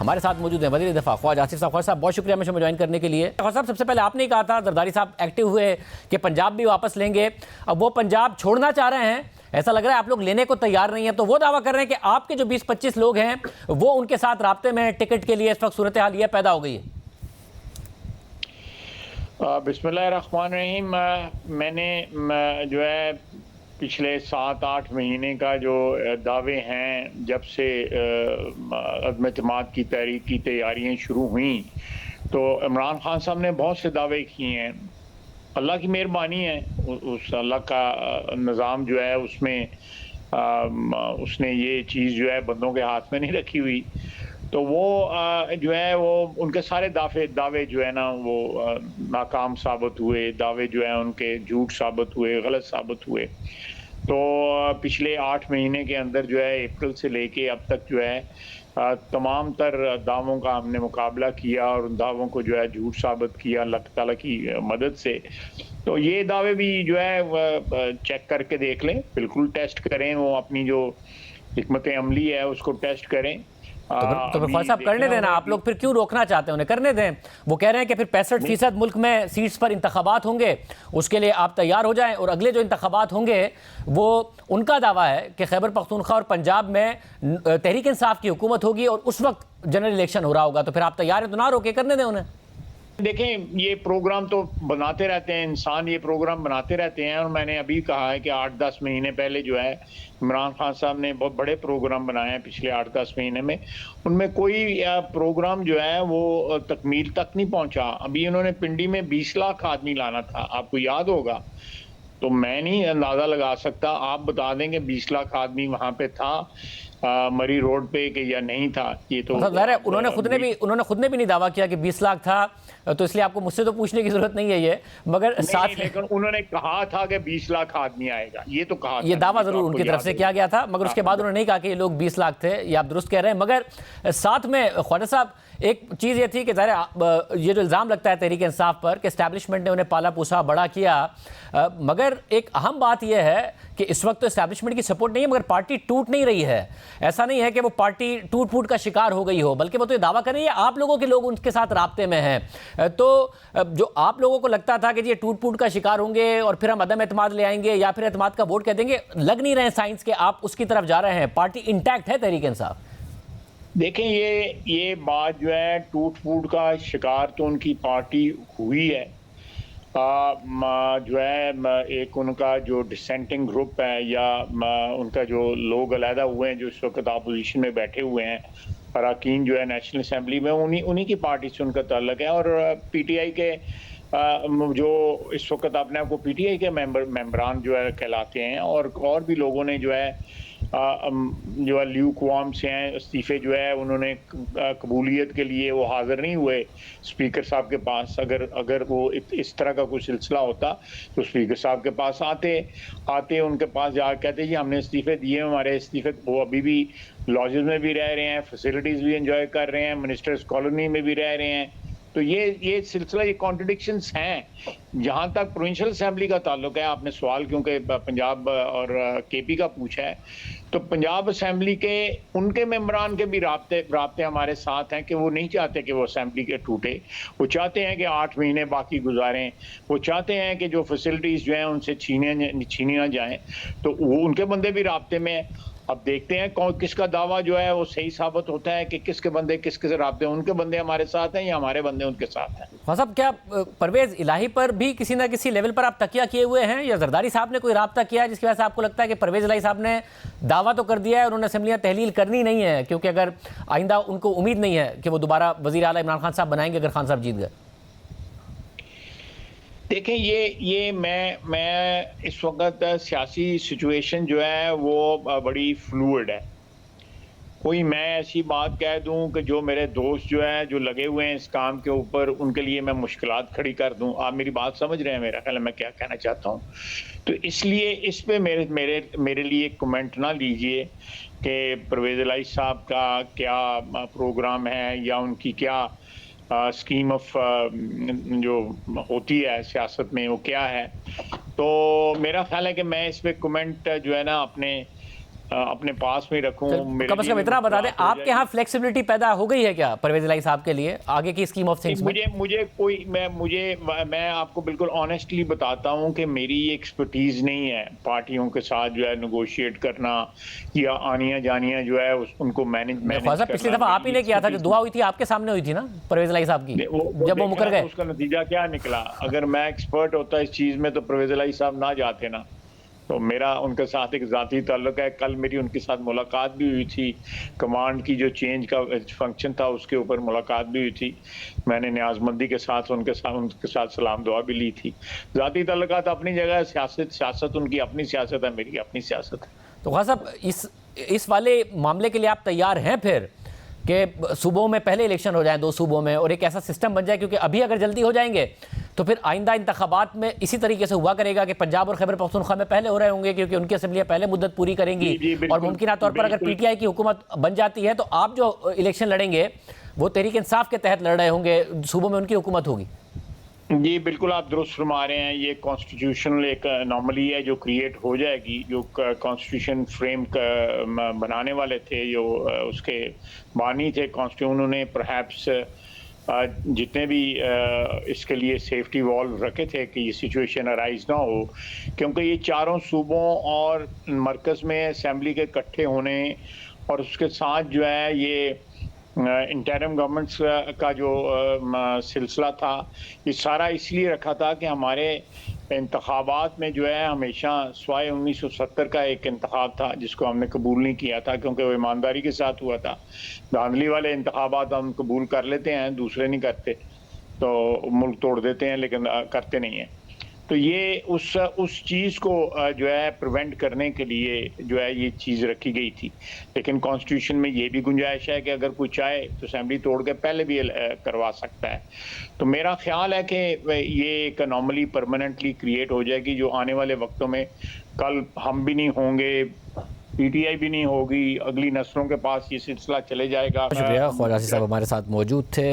हमारे साथ मौजूद हैं वज़ीर दिफा ख्वाजा आसिफ साहब। ख्वाजा साहब बहुत शुक्रिया हमें ज्वाइन करने के लिए। ख्वाजा साहब, सबसे पहले आपने ही कहा था, जरदारी साहब एक्टिव हुए कि पंजाब भी वापस लेंगे, अब वो पंजाब छोड़ना चाह रहे हैं, ऐसा लग रहा है आप लोग लेने को तैयार नहीं है। तो वो दावा कर रहे हैं कि आपके जो 20-25 लोग हैं वो उनके साथ राब्ते में टिकट के लिए। इस वक्त सूरत हाल यह पैदा हो गई है। बिस्मिल्लाहिर्रहमानिर्रहीम। मैंने जो है पिछले 7-8 महीने का जो दावे हैं, जब से अज़्म एतमाद की तहरीक की तैयारियां शुरू हुई तो इमरान खान साहब ने बहुत से दावे किए हैं। अल्लाह की मेहरबानी है, उस अल्लाह का निज़ाम जो है उसमें उसने ये चीज़ जो है बंदों के हाथ में नहीं रखी हुई। तो वो जो है वो उनके सारे दावे जो है ना वो नाकाम साबित हुए, दावे जो है उनके झूठ साबित हुए, गलत साबित हुए। तो पिछले 8 महीने के अंदर जो है अप्रैल से लेके अब तक जो है तमाम तर दावों का हमने मुकाबला किया और उन दावों को जो है झूठ साबित किया अल्लाह ताला की मदद से। तो ये दावे भी जो है चेक करके देख लें, बिल्कुल टेस्ट करें, वो अपनी जो हिकमत अमली है उसको टेस्ट करें। तो फिर ख्वाजा साहब करने देना, आप लोग फिर क्यों रोकना चाहते हैं? उन्हें करने दें। वो कह रहे हैं कि फिर 65% मुल्क में सीट्स पर इंतखाबात होंगे, उसके लिए आप तैयार हो जाएं। और अगले जो इंतखाबात होंगे वो उनका दावा है कि खैबर पख्तूनख्वा और पंजाब में तहरीक इंसाफ की हुकूमत होगी और उस वक्त जनरल इलेक्शन हो रहा होगा। तो फिर आप तैयार हैं तो ना रोके, करने दें उन्हें। देखें, ये प्रोग्राम तो बनाते रहते हैं इंसान, ये प्रोग्राम बनाते रहते हैं। और मैंने अभी कहा है कि 8-10 महीने पहले जो है इमरान खान साहब ने बहुत बड़े प्रोग्राम बनाए हैं पिछले 8-10 महीने में। उनमें कोई प्रोग्राम जो है वो तकमील तक नहीं पहुंचा। अभी उन्होंने पिंडी में 20 लाख आदमी लाना था, आपको याद होगा। तो मैं नहीं अंदाज़ा लगा सकता, आप बता देंगे 20 लाख आदमी वहाँ पे था मरी रोड पे कि या नहीं था। ये तो उन्होंने खुद ने भी नहीं दावा किया कि 20 लाख था, तो इसलिए आपको मुझसे तो पूछने की जरूरत नहीं है ये। मगर साथ लेकिन उन्होंने कहा था कि 20 लाख आदमी आएगा, ये तो कहा, ये दावा जरूर उनकी तरफ से किया गया था। मगर उसके बाद उन्होंने नहीं कहा कि ये लोग 20 लाख थे, ये आप दुरुस्त कह रहे हैं। मगर साथ में ख्वाजा साहब एक चीज़ ये थी कि ज़ाहिर ये जो इल्ज़ाम लगता है तहरीक इंसाफ पर कि एस्टैब्लिशमेंट ने उन्हें पाला पोसा बड़ा किया, मगर एक अहम बात यह है कि इस वक्त तो एस्टैब्लिशमेंट की सपोर्ट नहीं है, मगर पार्टी टूट नहीं रही है। ऐसा नहीं है कि वो पार्टी टूट फूट का शिकार हो गई हो, बल्कि वो तो ये दावा कर रही है आप लोगों के लोग उनके साथ राब्ते में हैं। तो जो आप लोगों को लगता था कि ये टूट फूट का शिकार होंगे और फिर हम अदम एतमाद ले आएंगे या फिर एतमाद का वोट कह देंगे, लग नहीं रहे साइंस के आप उसकी तरफ जा रहे हैं। पार्टी इंटैक्ट है तहरीक इंसाफ। देखें, ये बात जो है टूट फूट का शिकार तो उनकी पार्टी हुई है। जो है एक उनका जो डिसेंटिंग ग्रुप है या उनका जो लोग अलहदा हुए हैं जो इस वक्त अपोजिशन में बैठे हुए हैं, अरकान जो है नेशनल असम्बली में, उन्हीं की पार्टी से उनका ताल्लुक है। और पीटीआई के जो इस वक्त अपने आप को पीटीआई के मेंबरान जो है कहलाते हैं, और भी लोगों ने जो है जो ल्यूक वार्म से हैं, इस्तीफे जो है उन्होंने कबूलियत के लिए वो हाजिर नहीं हुए स्पीकर साहब के पास। अगर वो इस तरह का कोई सिलसिला होता तो स्पीकर साहब के पास आते उनके पास जा कहते जी हमने इस्तीफे दिए, हमारे इस्तीफे। वो अभी भी लॉजेस में भी रह रहे हैं, फैसिलिटीज़ भी एंजॉय कर रहे हैं, मिनिस्टर्स कॉलोनी में भी रह रहे हैं। तो ये सिलसिला, ये कॉन्ट्रडिक्शंस हैं। जहाँ तक प्रोविंशियल असेंबली का ताल्लुक है, आपने सवाल क्योंकि पंजाब और केपी का पूछा है, तो पंजाब असेंबली के उनके मेंबरान के भी राब्ते हमारे साथ हैं कि वो नहीं चाहते कि वो असेंबली के टूटे। वो चाहते हैं कि 8 महीने बाकी गुजारें। वो चाहते हैं कि जो फैसिलिटीज़ जो हैं उनसे छीनी ना जाएं। तो वो उनके बंदे भी राब्ते में हैं। अब देखते हैं कौन किसका दावा जो है वो सही साबित होता है कि किसके बंदे किसके से राब्ते, उनके बंदे हमारे साथ हैं या हमारे बंदे उनके साथ हैं। हाँ साहब, क्या परवेज इलाही पर भी किसी ना किसी लेवल पर आप तकिया किए हुए हैं, या जरदारी साहब ने कोई राब्ता किया है जिसकी वजह से आपको लगता है कि परवेज इलाही साहब ने दावा तो कर दिया है, उन्होंने असेंबलियाँ तहलील करनी नहीं है, क्योंकि अगर आइंदा उनको उम्मीद नहीं है कि वो दोबारा वज़ीर आला इमरान खान साहब बनाएंगे अगर खान साहब जीत गए? देखें, ये मैं इस वक्त सियासी सिचुएशन जो है वो बड़ी फ्लूइड है। कोई मैं ऐसी बात कह दूं कि जो मेरे दोस्त जो हैं जो लगे हुए हैं इस काम के ऊपर, उनके लिए मैं मुश्किलात खड़ी कर दूं। आप मेरी बात समझ रहे हैं, मेरा ख्याल है मैं क्या कहना चाहता हूं। तो इसलिए इस पे मेरे लिए कमेंट ना लीजिए कि परवेज इलाही साहब का क्या प्रोग्राम है या उनकी क्या स्कीम ऑफ जो होती है सियासत में वो क्या है। तो मेरा ख्याल है कि मैं इस पे कमेंट जो है ना अपने अपने पास में रखूं। कम से कम इतना बता दें, आपके यहाँ फ्लेक्सिबिलिटी पैदा हो गई है क्या परवेज इलाही साहब के लिए आगे की स्कीम ऑफ थिंग्स में? मैं आपको बिल्कुल ऑनेस्टली बताता हूं कि मेरी एक्सपर्टीज नहीं है पार्टियों के साथ जो है नेगोशिएट करना या आनियां जानियां जो है उनको मैनेज करना। पिछली दफा आप ही ने किया था, जो दुआ हुई थी आपके सामने हुई थी ना परवेज इलाही साहब की, जब वो मुकर गए। उसका नतीजा क्या निकला? अगर मैं एक्सपर्ट होता इस चीज में तो परवेज इलाही साहब ना जाते ना। तो मेरा उनके साथ एक ज़ाती ताल्लुक है। कल मेरी उनके साथ मुलाकात भी हुई थी, कमांड की जो चेंज का फंक्शन था उसके ऊपर मुलाकात भी हुई थी। मैंने न्याज़मंदी के साथ उनके साथ सलाम दुआ भी ली थी। ज़ाती ताल्लुकात अपनी जगह, सियासत उनकी अपनी सियासत है, मेरी अपनी सियासत है। तो ख्वाजा साहब, इस वाले मामले के लिए आप तैयार हैं फिर कि सूबों में पहले इलेक्शन हो जाए, 2 सूबों में, और एक ऐसा सिस्टम बन जाए? क्योंकि अभी अगर जल्दी हो जाएंगे तो फिर आइंदा इंतखाबात में इसी तरीके से हुआ करेगा कि पंजाब और खैबर पख्तूनख्वा में पहले हो रहे होंगे क्योंकि उनकी असेंबलियां पहले मुद्दत पूरी करेंगी। और मुमकिन तौर पर अगर पीटीआई की हुकूमत बन जाती है तो आप जो इलेक्शन लड़ेंगे वो तहरीक इंसाफ के तहत लड़ रहे होंगे, सूबों में उनकी हुकूमत होगी। जी बिल्कुल, आप दुरुस्त फरमा रहे हैं। ये कॉन्स्टिट्यूशनल एक अनोमली है जो क्रिएट हो जाएगी। जो कॉन्स्टिट्यूशन फ्रेम बनाने वाले थे, जो उसके बानी थे कॉन्स्टिट्यूशन, उन्होंने परहैप्स जितने भी इसके लिए सेफ्टी वॉल्व रखे थे कि ये सिचुएशन अराइज ना हो, क्योंकि ये चारों सूबों और मरकज़ में असेंबली के इकट्ठे होने और उसके साथ जो है ये इंटरिम गवर्नमेंट्स का जो सिलसिला था, ये सारा इसलिए रखा था कि हमारे इंतखाबात में जो है हमेशा स्वाय 1970 का एक इंतखाब था जिसको हमने कबूल नहीं किया था क्योंकि वो ईमानदारी के साथ हुआ था। धांधली वाले इंतखाबात हम कबूल कर लेते हैं, दूसरे नहीं करते, तो मुल्क तोड़ देते हैं लेकिन करते नहीं हैं। तो ये उस चीज़ को जो है प्रिवेंट करने के लिए जो है ये चीज़ रखी गई थी। लेकिन कॉन्स्टिट्यूशन में ये भी गुंजाइश है कि अगर कोई चाहे तो असेंबली तोड़ के पहले भी करवा सकता है। तो मेरा ख्याल है कि ये एक अनोमली परमानेंटली क्रिएट हो जाएगी जो आने वाले वक्तों में, कल हम भी नहीं होंगे, पीटीआई भी नहीं होगी, अगली नस्लों के पास ये सिलसिला चले जाएगा। शुक्रिया, ख्वाजा साहब हमारे साथ मौजूद थे।